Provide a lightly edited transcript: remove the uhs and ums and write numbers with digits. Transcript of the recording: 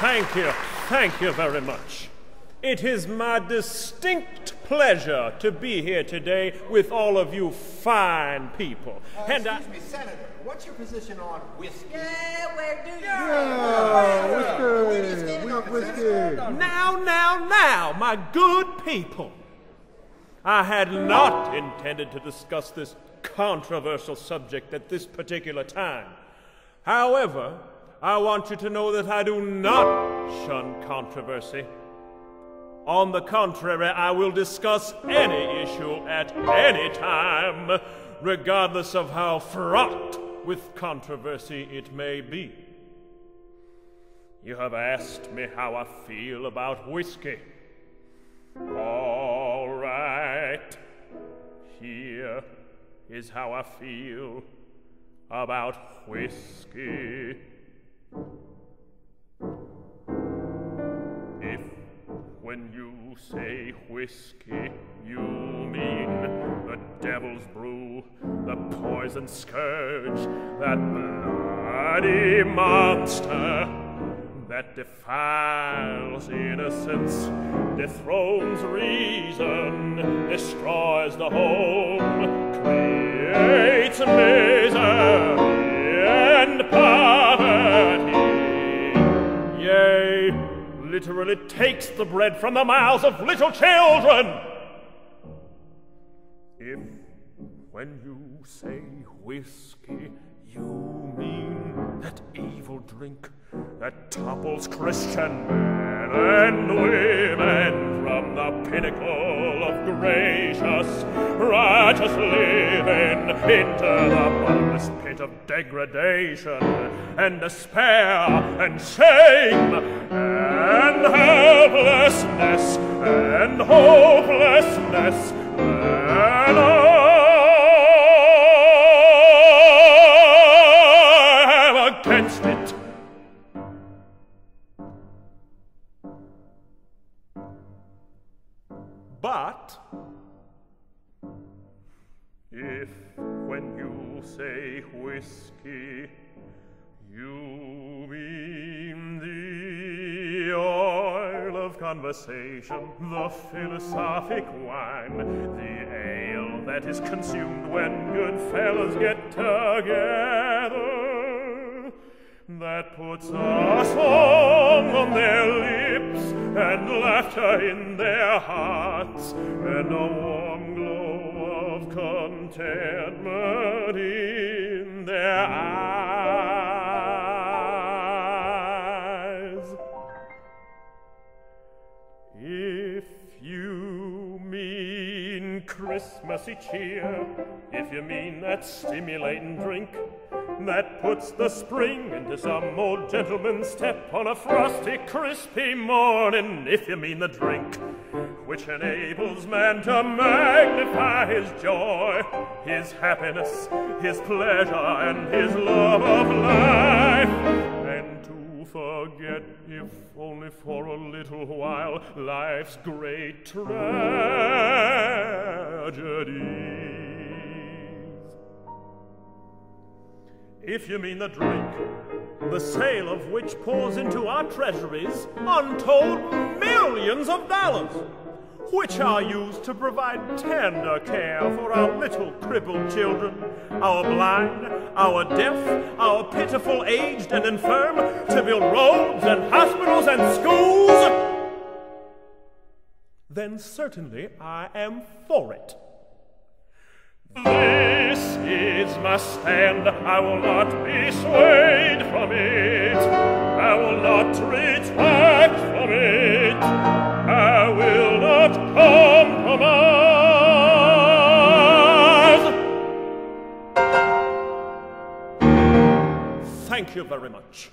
Thank you very much. It is my distinct pleasure to be here today with all of you fine people. Excuse me, Senator, what's your position on whiskey? Yeah, where do you? Whiskey. Now, my good people. I had not intended to discuss this controversial subject at this particular time. However, I want you to know that I do not shun controversy. On the contrary, I will discuss any issue at any time, regardless of how fraught with controversy it may be. You have asked me how I feel about whiskey. All right. Here is how I feel about whiskey. If, when you say whiskey, you mean the devil's brew, the poison scourge, that bloody monster that defiles innocence, dethrones reason, destroys the home, creates misery and poverty, yea, literally takes the bread from the mouths of little children. If, when you say whiskey, you mean that evil drink that topples Christian men and women from the pinnacle of gracious, righteous living into the bottomless pit of degradation and despair and shame and helplessness and hopelessness and I'm against it. But if, when you say whiskey, you mean the oil of conversation, the philosophic wine, the ale that is consumed when good fellows get together, that puts a song on their lips and laughter in their hearts and a warm glow of contentment in their eyes. If you mean Christmassy cheer, if you mean that stimulating drink that puts the spring into some old gentleman's step on a frosty, crispy morning, if you mean the drink which enables man to magnify his joy, his happiness, his pleasure, and his love of life, and to forget, if only for a little while, life's great tragedy. If you mean the drink, the sale of which pours into our treasuries untold millions of dollars, which are used to provide tender care for our little crippled children, our blind, our deaf, our pitiful aged and infirm, to build roads and hospitals and schools, then certainly I am for it. This is my stand. I will not be swayed from it. I will not retract from it. I will not compromise. Thank you very much.